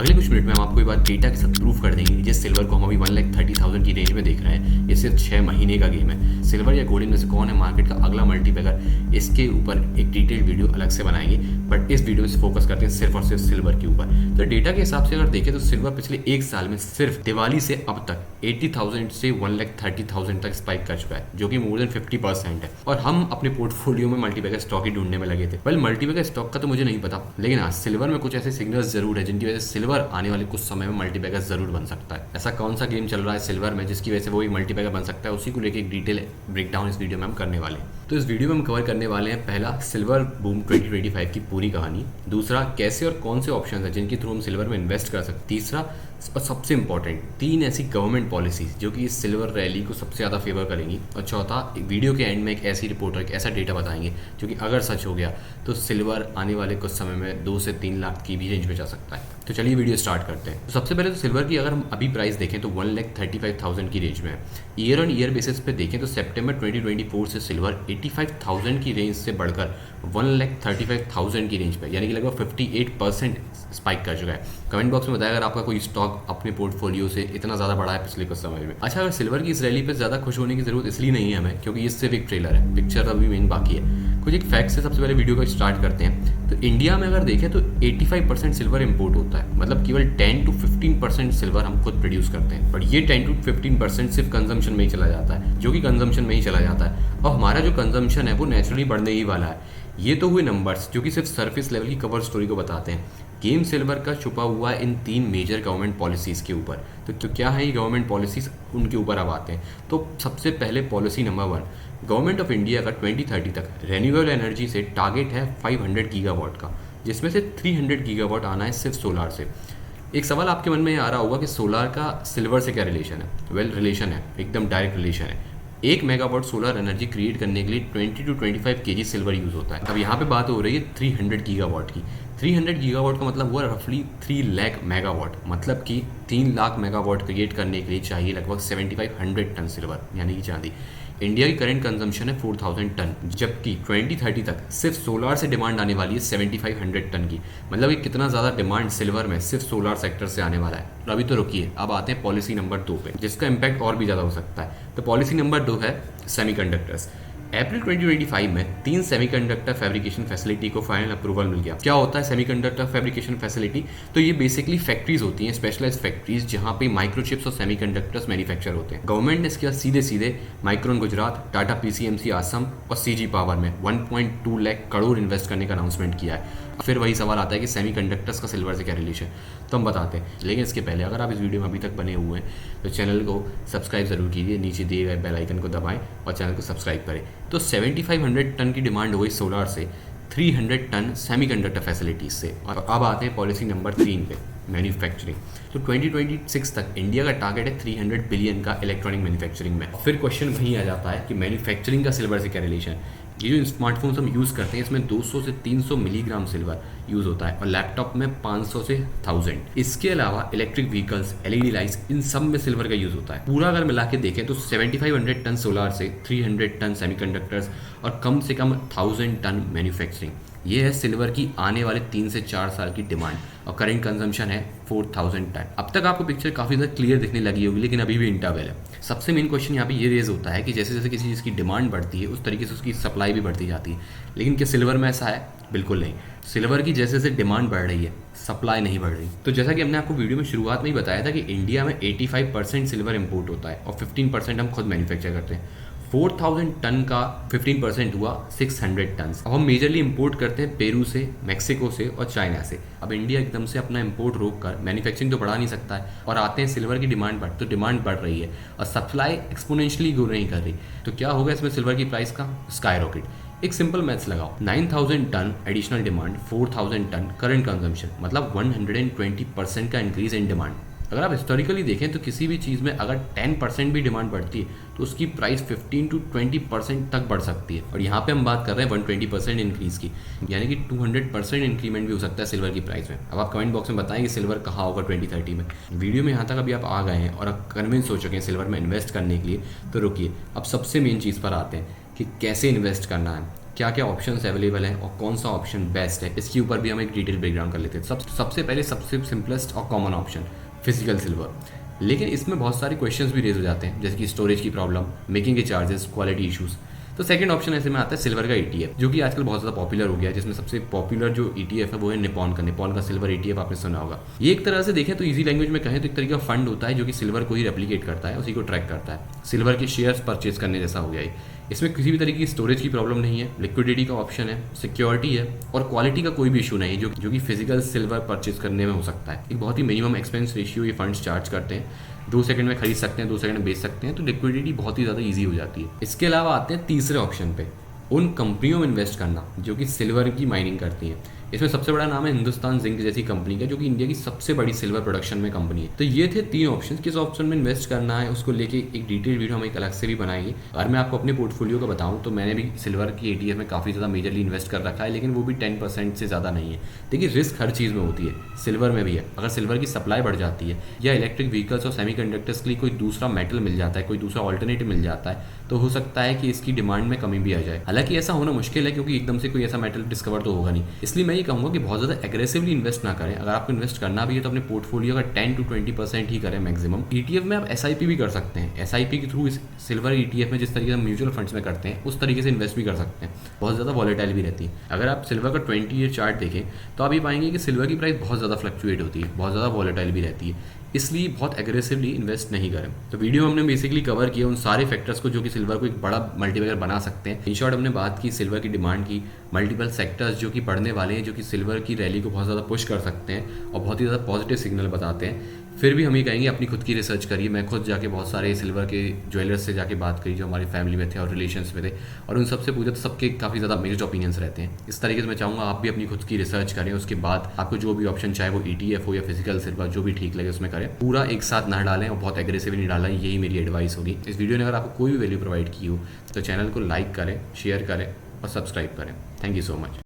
अगले कुछ मिनट में हम आपको ये बात डेटा के साथ प्रूफ कर देंगे। जिस सिल्वर को हम अभी 1,30,000 की रेंज में देख रहे हैं, ये सिर्फ 6 महीने का गेम है। सिल्वर या गोल्ड में से कौन है मार्केट का अगला मल्टीबैगर, इसके ऊपर एक डिटेल्ड वीडियो अलग से बनाएंगे, बट इस वीडियो में फोकस करते हैं सिर्फ और सिर्फ सिल्वर के ऊपर। तो डेटा के हिसाब से अगर देखें तो सिल्वर पिछले एक साल में सिर्फ दिवाली से अब तक 80,000 से 1,30,000 तक स्पाइक कर चुका है, जो कि मोर देन 50% है। और हम अपने पोर्टफोलियो में मल्टीबैगर स्टॉक ही ढूंढने में लगे थे। वेल, मल्टीबैगर स्टॉक का तो मुझे नहीं पता, लेकिन हाँ, सिल्वर में कुछ ऐसे सिग्नल्स जरूर है जिनकी वजह से सिल्वर आने वाले कुछ समय में मल्टीबैगर जरूर बन सकता है। ऐसा कौन सा गेम चल रहा है सिल्वर में जिसकी वजह से वो एक मल्टीबैगर बन सकता है, उसी को लेकर एक डिटेल ब्रेकडाउन इस वीडियो में हम करने वाले हैं। तो इस वीडियो में हम कवर करने वाले हैं, पहला, सिल्वर बूम 2025 की पूरी कहानी। दूसरा, कैसे और कौन से ऑप्शन है जिनके थ्रू हम सिल्वर में इन्वेस्ट कर सकते हैं। तीसरा और सबसे इंपॉर्टेंट, 3 ऐसी गवर्नमेंट पॉलिसीज जो कि इस सिल्वर रैली को सबसे ज़्यादा फेवर करेंगी। और चौथा, वीडियो के एंड में एक ऐसी रिपोर्ट और एक ऐसा डेटा बताएंगे जो कि अगर सच हो गया तो सिल्वर आने वाले कुछ समय में 2 से 3 लाख की भी रेंज में जा सकता है। तो चलिए वीडियो स्टार्ट करते हैं। तो सबसे पहले तो सिल्वर की अगर हम अभी प्राइस देखें तो 1,35,000 की रेंज में है। ईयर ऑन ईयर बेसिस पे देखें तो सितंबर 2024 से सिल्वर 85,000 की रेंज से बढ़कर 1,35,000 की रेंज पे, यानी कि लगभग 58% स्पाइक कर चुका है। कमेंट बॉक्स में बताया अगर आपका कोई स्टॉक अपने पोर्टफोलियो से इतना ज़्यादा बढ़ा है पिछले कुछ समय में। अच्छा, अगर सिल्वर की इस रैली पे ज़्यादा खुश होने की जरूरत इसलिए नहीं है हमें, क्योंकि ये सिर्फ एक ट्रेलर है, पिक्चर अभी मेन बाकी है। कुछ एक फैक्ट से सबसे पहले वीडियो को स्टार्ट करते हैं। तो इंडिया में अगर देखें तो 85% सिल्वर इंपोर्ट होता है, मतलब केवल 10 to 15% सिल्वर हम खुद प्रोड्यूस करते हैं। बट ये 10 to 15% सिर्फ कंजम्पशन में ही चला जाता है, जो कि कंजम्पशन में ही चला जाता है। और हमारा जो कंजम्पशन है वो नेचुरली बढ़ने ही वाला है। ये तो हुए नंबर्स जो कि सिर्फ सरफेस लेवल की कवर स्टोरी को बताते हैं। गेम सिल्वर का छुपा हुआ है इन 3 मेजर गवर्नमेंट पॉलिसीज़ के ऊपर। तो क्या है ये गवर्नमेंट पॉलिसीज़, उनके ऊपर अब आते हैं। तो सबसे पहले policy number 1, government of India का 2030 तक रेन्यूएबल एनर्जी से टारगेट है 500 गीगावाट का, जिसमें से 300 गीगावाट आना है सिर्फ सोलार से। एक सवाल आपके मन में आ रहा होगा कि सोलार का सिल्वर से क्या रिलेशन है। वेल, रिलेशन है, एकदम डायरेक्ट रिलेशन है। 1 मेगावाट सोलर एनर्जी क्रिएट करने के लिए 20 to 25 kg सिल्वर यूज़ होता है। अब यहाँ पे बात हो रही है 300 गीगावाट की। 300 गीगावाट का मतलब हुआ रफली 3 लाख मेगावाट, मतलब कि 3 लाख मेगावाट क्रिएट करने के लिए चाहिए लगभग 7500 टन सिल्वर, यानी कि चांदी। इंडिया की करंट कंजम्पशन है 4000 टन, जबकि 2030 तक सिर्फ सोलार से डिमांड आने वाली है 7500 टन की। मतलब कि कितना ज़्यादा डिमांड सिल्वर में सिर्फ सोलार सेक्टर से आने वाला है। अभी तो रुकिए, अब आते हैं पॉलिसी नंबर 2 पे, जिसका इम्पैक्ट और भी ज़्यादा हो सकता है। तो पॉलिसी नंबर 2 है सेमीकंडक्टर्स। अप्रैल 2025 में 3 सेमीकंडक्टर फैब्रिकेशन फैसिलिटी को फाइनल अप्रूवल मिल गया। क्या होता है सेमीकंडक्टर फैब्रिकेशन फैसिलिटी? तो ये बेसिकली फैक्ट्रीज होती हैं, स्पेशलाइज्ड फैक्ट्रीज, जहाँ पे माइक्रोचिप्स और सेमीकंडक्टर्स मैन्युफैक्चर होते हैं। गवर्नमेंट ने इसके बाद सीधे सीधे माइक्रोन गुजरात, टाटा पीसीएमसी असम और सीजी पावर में 1.2 लाख करोड़ इन्वेस्ट करने का अनाउंसमेंट किया है। फिर वही सवाल आता है कि सेमीकंडक्टर्स का सिल्वर से क्या रिलेशन, तो हम बताते हैं। लेकिन इसके पहले अगर आप इस वीडियो में अभी तक बने हुए हैं तो चैनल को सब्सक्राइब जरूर कीजिए, नीचे दिए गए बेल आइकन को दबाएं और चैनल को सब्सक्राइब करें। तो 7500 टन की डिमांड हो गई सोलार से, 300 टन सेमीकंडक्टर फैसिलिटीज से। और अब आते हैं पॉलिसी नंबर 3 पे, मैन्युफैक्चरिंग। तो 2026 तक इंडिया का टारगेट है 300 बिलियन का इलेक्ट्रॉनिक मैन्युफैक्चरिंग में। फिर क्वेश्चन वहीं आ जाता है कि मैन्युफैक्चरिंग का सिल्वर से क्या रिलेशन। ये जो स्मार्टफोन्स हम यूज़ करते हैं इसमें 200 से 300 मिलीग्राम सिल्वर यूज़ होता है, और लैपटॉप में 500 से 1000। इसके अलावा इलेक्ट्रिक व्हीकल्स, एलईडी लाइट्स, इन सब में सिल्वर का यूज़ होता है। पूरा अगर मिला के देखें तो 7500 टन सोलार से 300 टन सेमीकंडक्टर्स और कम से कम 1000 टन मैन्युफैक्चरिंग, ये है सिल्वर की आने वाले 3 से 4 साल की डिमांड। और करेंट कंजम्पशन है 4000 टन। अब तक आपको पिक्चर काफ़ी ज़्यादा क्लियर दिखने लगी होगी, लेकिन अभी भी इंटरवल है। सबसे मेन क्वेश्चन यहाँ पे ये रेज होता है कि जैसे जैसे किसी चीज़ की डिमांड बढ़ती है उस तरीके से उसकी सप्लाई भी बढ़ती जाती है। लेकिन क्या सिल्वर में ऐसा है? बिल्कुल नहीं। सिल्वर की जैसे जैसे डिमांड बढ़ रही है, सप्लाई नहीं बढ़ रही। तो जैसा कि हमने आपको वीडियो में शुरुआत में ही बताया था कि इंडिया में 85% सिल्वर इंपोर्ट होता है और 15% हम खुद मैन्युफैक्चर करते हैं। 4000 टन का 15% हुआ 600 टन। अब हम मेजरली इंपोर्ट करते हैं पेरू से, मैक्सिको से और चाइना से। अब इंडिया एकदम से अपना इंपोर्ट रोक कर मैन्युफैक्चरिंग तो बढ़ा नहीं सकता है, और आते हैं सिल्वर की डिमांड बढ़, तो डिमांड बढ़ रही है और सप्लाई एक्सपोनेंशियली ग्रो नहीं कर रही। तो क्या होगा इसमें सिल्वर की प्राइस का? Sky rocket. एक सिंपल मैथ्स लगाओ, 9000 ton additional demand, 4000 ton current consumption, मतलब 120% का इंक्रीज इन डिमांड। अगर आप हिस्टोरिकली देखें तो किसी भी चीज़ में अगर 10% भी डिमांड बढ़ती है तो उसकी प्राइस 15 to 20% तक बढ़ सकती है। और यहाँ पे हम बात कर रहे हैं 120% इंक्रीज़ की, यानी कि 200% इंक्रीमेंट भी हो सकता है सिल्वर की प्राइस में। अब आप कमेंट बॉक्स में बताएं कि सिल्वर कहाँ होगा 2030 में। वीडियो में यहाँ तक अभी आप आ गए हैं और आप कन्विंस हो चुके हैं सिल्वर में इन्वेस्ट करने के लिए, तो रुकिए, अब सबसे मेन चीज़ पर आते हैं कि कैसे इन्वेस्ट करना है। क्या क्या ऑप्शंस अवेलेबल हैं और कौन सा ऑप्शन बेस्ट है, इसके ऊपर भी हम एक डिटेल ब्रेकडाउन कर लेते हैं। सबसे पहले सबसे सिंपलेस्ट और कॉमन ऑप्शन फिजिकल सिल्वर, लेकिन इसमें बहुत सारे क्वेश्चंस भी रेज हो जाते हैं, जैसे कि स्टोरेज की प्रॉब्लम, मेकिंग के चार्जेस, क्वालिटी इशूज़। तो सेकंड ऑप्शन ऐसे में आता है सिल्वर का ETF, जो कि आजकल बहुत ज़्यादा पॉपुलर हो गया है, जिसमें सबसे पॉपुलर जो ETF है वो है निपॉन का सिल्वर ETF आपने सुना होगा। ये एक तरह से देखें तो इजी लैंग्वेज में कहें तो एक तरीके का फंड होता है जो कि सिल्वर को ही रेप्लिकेट करता है, उसी को ट्रैक करता है। सिल्वर के शेयर्स परचेज करने जैसा हो गया है। इसमें किसी भी तरीके की स्टोरेज की प्रॉब्लम नहीं है, लिक्विडिटी का ऑप्शन है, सिक्योरिटी है और क्वालिटी का कोई भी इशू नहीं है जो कि फिजिकल सिल्वर परचेज करने में हो सकता है। एक बहुत ही मिनिमम एक्सपेंस रेशियो ये फंड्स चार्ज करते हैं, 2 सेकंड में खरीद सकते हैं, 2 सेकंड में बेच सकते हैं, तो लिक्विडिटी बहुत ही ज़्यादा ईजी हो जाती है। इसके अलावा आते हैं तीसरे ऑप्शन पे, उन कंपनियों में इन्वेस्ट करना जो कि सिल्वर की माइनिंग करती हैं। इसमें सबसे बड़ा नाम है हिंदुस्तान जिंक जैसी कंपनी का, जो कि इंडिया की सबसे बड़ी सिल्वर प्रोडक्शन में कंपनी है। तो ये थे 3 ऑप्शन, किस ऑप्शन में इन्वेस्ट करना है उसको लेके एक डिटेल वीडियो हम एक अलग से भी बनाएंगे। और मैं आपको अपने पोर्टफोलियो का बताऊं तो मैंने भी सिल्वर की ETF में काफ़ी ज़्यादा मेजरली इन्वेस्ट कर रखा है, लेकिन वो भी 10% से ज़्यादा नहीं है। देखिए रिस्क हर चीज़ में होती है, सिल्वर में भी है। अगर सिल्वर की सप्लाई बढ़ जाती है या इलेक्ट्रिक व्हीकल्स और सेमीकंडक्टर्स के लिए कोई दूसरा मेटल मिल जाता है, कोई दूसरा ऑल्टरनेटिव मिल जाता है, तो हो सकता है कि इसकी डिमांड में कमी भी आ जाए। हालांकि ऐसा होना मुश्किल है, क्योंकि एकदम से कोई ऐसा मेटल डिस्कवर तो होगा नहीं। इसलिए मैं ये कहूँगा कि बहुत ज़्यादा एग्रेसिवली इन्वेस्ट ना करें। अगर आपको इन्वेस्ट करना भी है तो अपने पोर्टफोलियो का 10 to 20% ही करें मैक्सिमम। ETF में आप SIP भी कर सकते हैं, SIP के थ्रू सिल्वर ETF में जिस तरीके से म्यूचुअल फंड्स में करते हैं उस तरीके से इन्वेस्ट भी कर सकते हैं, बहुत ज़्यादा वॉलेटाइल भी रहती है। अगर आप सिल्वर का 20 ईयर चार्ट देखें तो आप ये पाएंगे कि सिल्वर की प्राइस बहुत ज़्यादा फ्लक्चुएट होती है, बहुत ज़्यादा वॉलेटाइल भी रहती है, इसलिए बहुत एग्रेसिवली इन्वेस्ट नहीं करें। तो वीडियो में हमने बेसिकली कवर किया उन सारे फैक्टर्स को जो कि सिल्वर को एक बड़ा मल्टीप्लायर बना सकते हैं। इन शॉर्ट हमने बात की सिल्वर की डिमांड की, मल्टीपल सेक्टर्स जो कि बढ़ने वाले हैं, जो कि सिल्वर की रैली को बहुत ज़्यादा पुश कर सकते हैं और बहुत ही ज़्यादा पॉजिटिव सिग्नल बताते हैं। फिर भी हम ये कहेंगे अपनी खुद की रिसर्च करिए। मैं खुद जाके बहुत सारे सिल्वर के ज्वेलर्स से जाके बात करी जो हमारी फैमिली में थे और रिलेशंस में थे, और उन सबसे पूछा तो सबके काफ़ी ज़्यादा मिक्स्ड ओपिनियंस रहते हैं। इस तरीके से मैं चाहूँगा आप भी अपनी खुद की रिसर्च करें, उसके बाद आपको जो भी ऑप्शन चाहे वो ETF हो या फिजिकल सिल्वर जो भी ठीक लगे उसमें करें। पूरा एक साथ ना डालें और बहुत एग्रेसिवली नहीं डालें, यही मेरी एडवाइस होगी। इस वीडियो ने अगर आपको कोई भी वैल्यू प्रोवाइड की हो तो चैनल को लाइक करें, शेयर करें और सब्सक्राइब करें। Thank you so much.